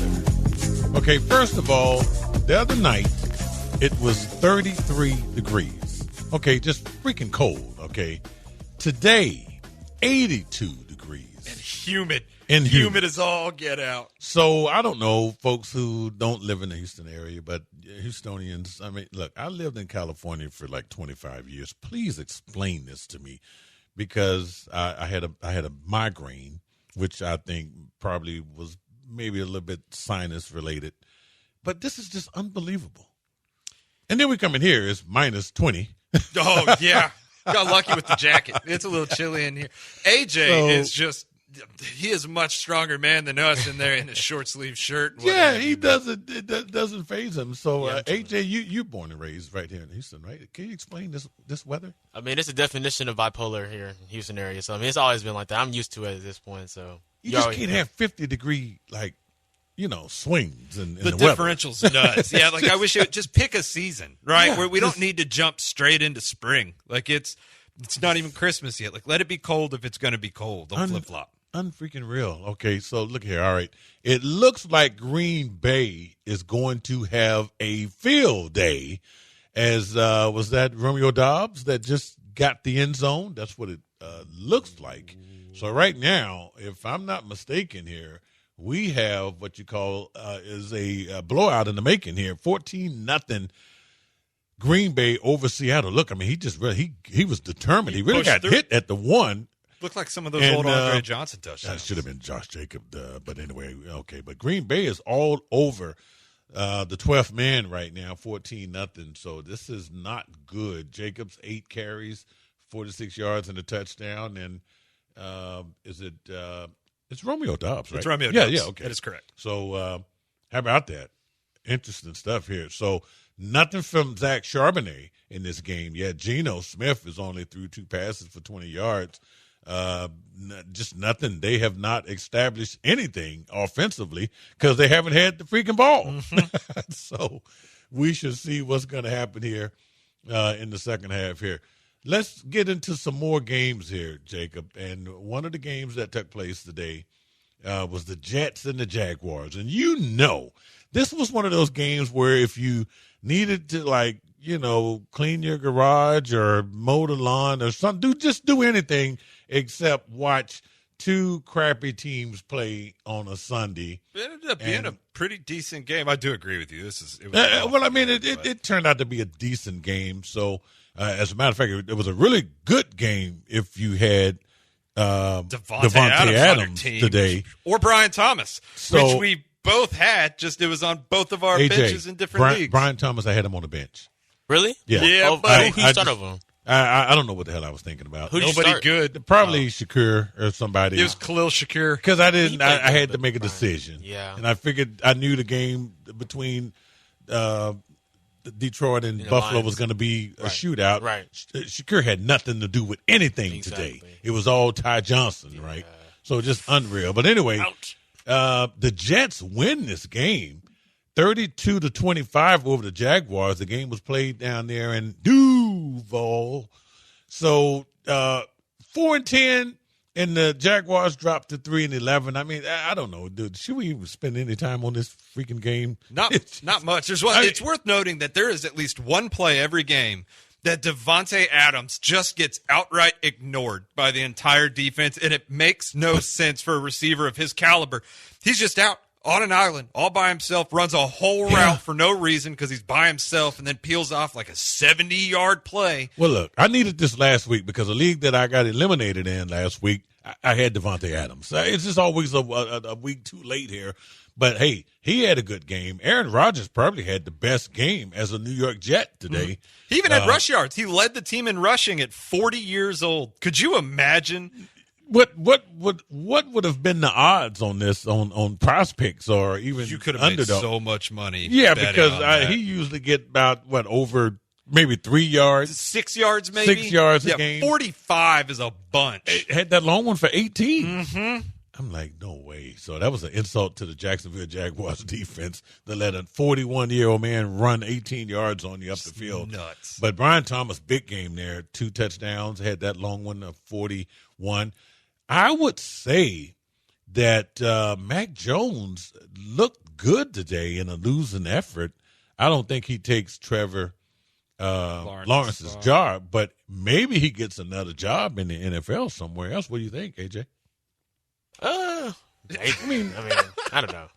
Okay, first of all, the other night, it was 33 degrees. Okay, just freaking cold, okay? Today, 82 degrees. And humid. And humid as all get out. So, I don't know, folks who don't live in the Houston area, but Houstonians, I mean, look, I lived in California for like 25 years. Please explain this to me, because I had a migraine, which I think probably was maybe a little bit sinus related. But this is just unbelievable. And then we come in here, it's minus 20. Oh, yeah. Got lucky with the jacket. It's a little chilly in here. AJ is just, he is a much stronger man than us in there in a short sleeve shirt. Yeah, he doesn't, it doesn't faze him. So, AJ, you're born and raised right here in Houston, right? Can you explain this weather? I mean, it's a definition of bipolar here in Houston area. So, I mean, it's always been like that. I'm used to it at this point. So you just can't have 50-degree, swings in the the differential's nuts. Yeah, like I wish it would just pick a season, right? Yeah, where we don't need to jump straight into spring. Like it's not even Christmas yet. Like let it be cold if it's going to be cold. Don't flip flop. Unfreaking real. Okay, so look here. All right, it looks like Green Bay is going to have a field day. As was that Romeo Doubs that just got the end zone? That's what it looks like. So right now, if I'm not mistaken here, we have what you call is a blowout in the making here, 14-0 Green Bay over Seattle. Look, I mean, he was determined. He really got hit at the one. Looked like some of those old Andre Johnson touchdowns. That should have been Josh Jacobs, but anyway, okay. But Green Bay is all over the 12th man right now, 14-0. So this is not good. Jacobs 8 carries, 46 yards and a touchdown, and it's Romeo Doubs, right? It's Romeo Doubs. Yeah, okay. That is correct. So how about that? Interesting stuff here. So nothing from Zach Charbonnet in this game yet. Geno Smith is only threw 2 passes for 20 yards. Just nothing. They have not established anything offensively because they haven't had the freaking ball. Mm-hmm. So we should see what's going to happen here in the second half here. Let's get into some more games here, Jacob. And one of the games that took place today was the Jets and the Jaguars. And this was one of those games where if you needed to, clean your garage or mow the lawn or something, just do anything except watch 2 crappy teams play on a Sunday. It ended up being a pretty decent game. I do agree with you. It turned out to be a decent game. So, as a matter of fact, it was a really good game if you had Devontae Adams today. Or Brian Thomas, which we both had, just it was on both of our benches in different leagues. Brian Thomas, I had him on the bench. Really? Yeah. Who started over him? I don't know what the hell I was thinking about. Nobody good. Probably Shakur or somebody. It was Khalil Shakur. Because I had to make a decision. Yeah. And I figured I knew the game between Detroit and Buffalo was going to be a shootout. Right. Shakur had nothing to do with anything today. It was all Ty Johnson, right? So just unreal. But anyway, the Jets win this game 32-25 over the Jaguars. The game was played down there in Duval. So 4-10, and the Jaguars dropped to 3-11. I mean, I don't know, dude. Should we even spend any time on this freaking game? Not much. It's worth noting that there is at least one play every game that Devontae Adams just gets outright ignored by the entire defense, and it makes no sense for a receiver of his caliber. He's just out on an island, all by himself, runs a whole route for no reason because he's by himself, and then peels off like a 70-yard play. Well, look, I needed this last week because a league that I got eliminated in last week, I had Devontae Adams. It's just always a week too late here. But, hey, he had a good game. Aaron Rodgers probably had the best game as a New York Jet today. Mm-hmm. He even had rush yards. He led the team in rushing at 40 years old. Could you imagine? What would have been the odds on this on prospects or even you could have underdog? Made so much money. Yeah, because he usually get about over maybe 3 yards, 6 yards, maybe 6 yards a game. 45 is a bunch. It had that long one for 18. Mm-hmm. I'm like, no way. So that was an insult to the Jacksonville Jaguars defense that let a 41-year-old man run 18 yards on you up the field. Nuts. But Brian Thomas, big game there, 2 touchdowns, had that long one of 41. I would say that Mac Jones looked good today in a losing effort. I don't think he takes Trevor Lawrence's job, but maybe he gets another job in the NFL somewhere else. What do you think, AJ? I don't know.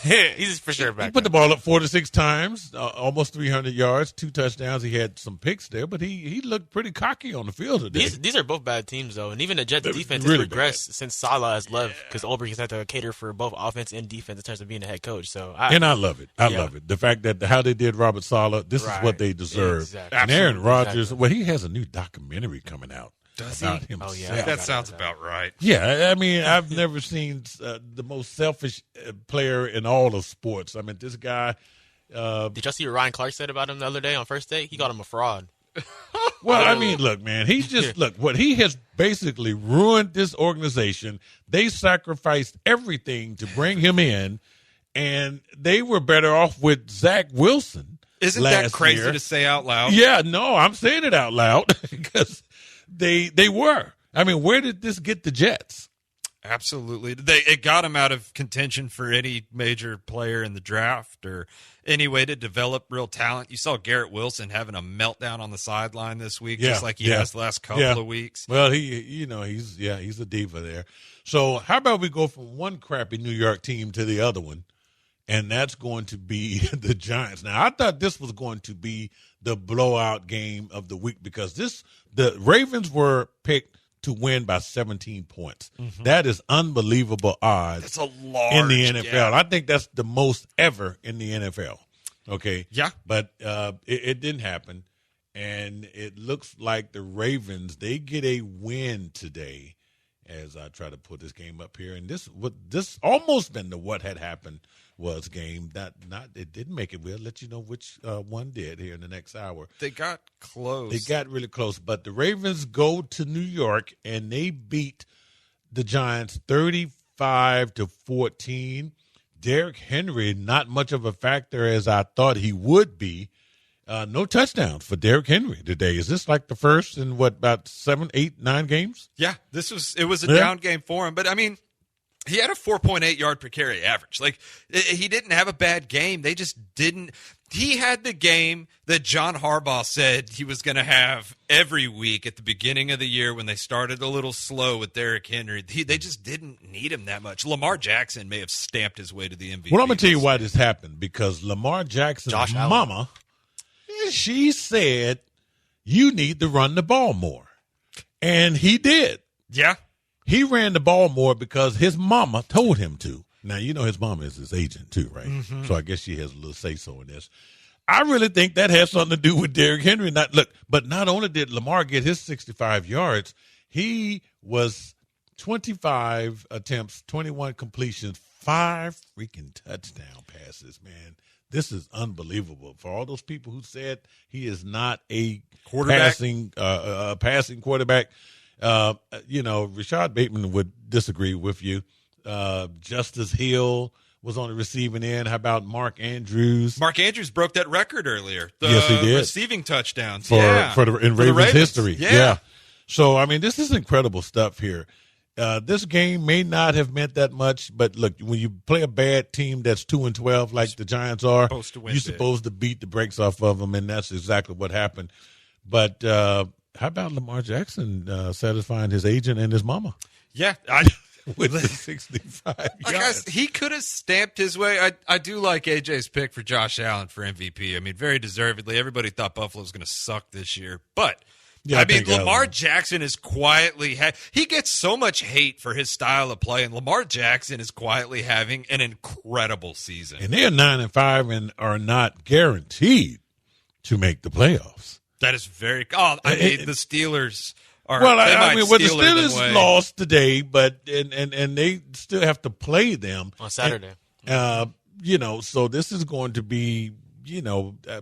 He's for sure back. He put the ball up 4 to 6 times, almost 300 yards, 2 touchdowns. He had some picks there, but he looked pretty cocky on the field today. These are both bad teams, though, and even the Jets' defense really has regressed since Salah has left because Ulbrich has had to cater for both offense and defense in terms of being the head coach. So I love it. I love it. The fact that how they did Robert Saleh, this is what they deserve. Exactly. And Aaron Rodgers, well, he has a new documentary coming out. Does about he? himself. Oh, yeah. That sounds about right. Yeah, I mean, I've never seen the most selfish player in all of sports. I mean, this guy. Did y'all see what Ryan Clark said about him the other day on first day? He called him a fraud. Well, I mean, look, man, he just what he has basically ruined this organization. They sacrificed everything to bring him in, and they were better off with Zach Wilson. Isn't that crazy to say out loud? Yeah, no, I'm saying it out loud because they were. I mean, where did this get the Jets? Absolutely. It got him out of contention for any major player in the draft or any way to develop real talent. You saw Garrett Wilson having a meltdown on the sideline this week, just like he has the last couple of weeks. Well, he's a diva there. So how about we go from one crappy New York team to the other one, and that's going to be the Giants. Now, I thought this was going to be the blowout game of the week because the Ravens were picked to win by 17 points. Mm-hmm. That is unbelievable odds. That's a large in the NFL. gap. I think that's the most ever in the NFL. Okay. Yeah. But it didn't happen. And it looks like the Ravens, they get a win today as I try to put this game up here. And this almost been the what had happened was game. It didn't make it. We'll let you know which one did here in the next hour. They got close. They got really close. But the Ravens go to New York, and they beat the Giants 35-14. Derrick Henry, not much of a factor as I thought he would be. No touchdowns for Derrick Henry today. Is this like the first in about 7, 8, 9 games? Yeah, it was a down game for him. But, I mean, he had a 4.8 yard per carry average. Like, he didn't have a bad game. They just didn't. He had the game that John Harbaugh said he was going to have every week at the beginning of the year when they started a little slow with Derrick Henry. They just didn't need him that much. Lamar Jackson may have stamped his way to the MVP. Well, I'm going to tell you why this happened. Because Lamar Jackson's mama, she said, you need to run the ball more. And he did. Yeah. He ran the ball more because his mama told him to. Now, you know his mama is his agent too, right? Mm-hmm. So I guess she has a little say-so in this. I really think that has something to do with Derrick Henry. But not only did Lamar get his 65 yards, he was 25 attempts, 21 completions, 5 freaking touchdown passes, man. This is unbelievable. For all those people who said he is not a passing quarterback, Rashad Bateman would disagree with you. Justice Hill was on the receiving end. How about Mark Andrews? Mark Andrews broke that record earlier. Yes, he did. Receiving touchdowns in the Ravens history. Yeah. So, I mean, this is incredible stuff here. This game may not have meant that much, but look, when you play a bad team that's 2-12 like the Giants are, you're supposed to beat the brakes off of them, and that's exactly what happened. But how about Lamar Jackson satisfying his agent and his mama? Yeah, with the 65 yards. He could have stamped his way. I do like AJ's pick for Josh Allen for MVP. I mean, very deservedly. Everybody thought Buffalo was going to suck this year. But, I mean, Lamar Jackson is quietly he gets so much hate for his style of play, and Lamar Jackson is quietly having an incredible season. And they're 9-5 and are not guaranteed to make the playoffs. That is very – the Steelers – the Steelers lost today, but and they still have to play them on Saturday. So this is going to be,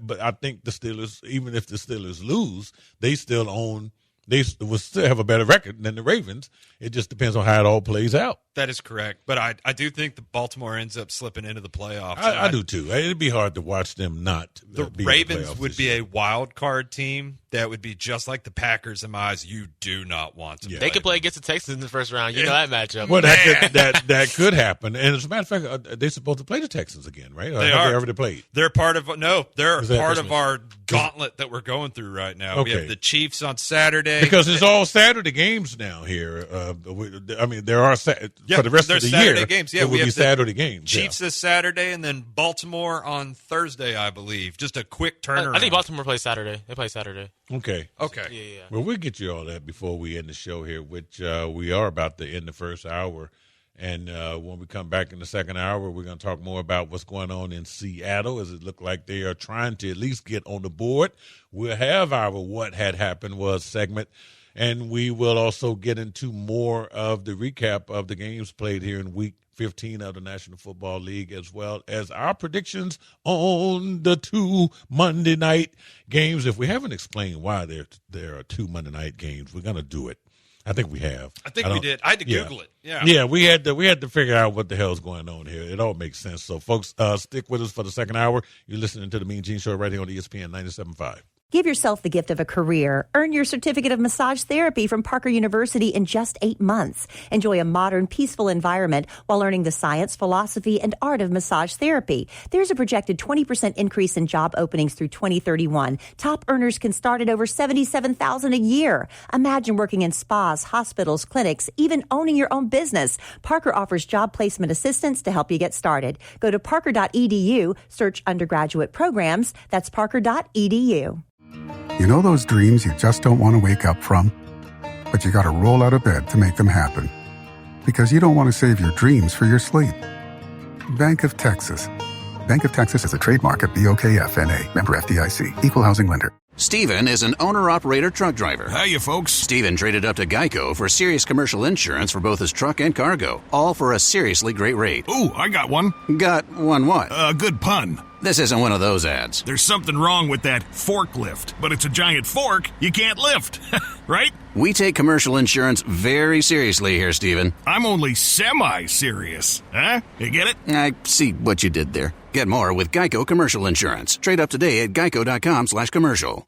but I think the Steelers, even if the Steelers lose, they still own. They will still have a better record than the Ravens. It just depends on how it all plays out. That is correct. But I do think the Baltimore ends up slipping into the playoffs. I do too. It'd be hard to watch them not. The Ravens would be a wild card team that would be just like the Packers in my eyes. You do not want to play. They could play against the Texans in the first round. You know that matchup. Well, that could happen. And as a matter of fact, they're supposed to play the Texans again, right? They are. They already played. They're part of our gauntlet that we're going through right now. Okay. We have the Chiefs on Saturday. Because it's all Saturday games now here. I mean, there are for the rest of the Saturday year. Games. Yeah, it will be Saturday games. Chiefs this Saturday, and then Baltimore on Thursday, I believe. Just a quick turnaround. I think Baltimore plays Saturday. They play Saturday. Okay. Yeah. Well, we'll get you all that before we end the show here, which we are about to end the first hour. And when we come back in the second hour, we're going to talk more about what's going on in Seattle, as it looked like they are trying to at least get on the board. We'll have our What Had Happened Was segment, and we will also get into more of the recap of the games played here in Week 15 of the National Football League, as well as our predictions on the 2 Monday night games. If we haven't explained why there are 2 Monday night games, we're going to do it. I think we have. I think we did. I had to Google it. Yeah, we had to figure out what the hell's going on here. It all makes sense. So, folks, stick with us for the second hour. You're listening to the Mean Gene Show right here on ESPN 97.5. Give yourself the gift of a career. Earn your certificate of massage therapy from Parker University in just 8 months. Enjoy a modern, peaceful environment while learning the science, philosophy, and art of massage therapy. There's a projected 20% increase in job openings through 2031. Top earners can start at over $77,000 a year. Imagine working in spas, hospitals, clinics, even owning your own business. Parker offers job placement assistance to help you get started. Go to parker.edu, search undergraduate programs. That's parker.edu. You know those dreams you just don't want to wake up from? But you got to roll out of bed to make them happen. Because you don't want to save your dreams for your sleep. Bank of Texas. Bank of Texas is a trademark of BOKF-NA. Member FDIC. Equal housing lender. Steven is an owner-operator truck driver. Hiya, folks. Steven traded up to Geico for serious commercial insurance for both his truck and cargo, all for a seriously great rate. Ooh, I got one. Got one what? A good pun. This isn't one of those ads. There's something wrong with that forklift, but it's a giant fork you can't lift, right? We take commercial insurance very seriously here, Steven. I'm only semi-serious. Huh? You get it? I see what you did there. Get more with Geico Commercial Insurance. Trade up today at geico.com/commercial.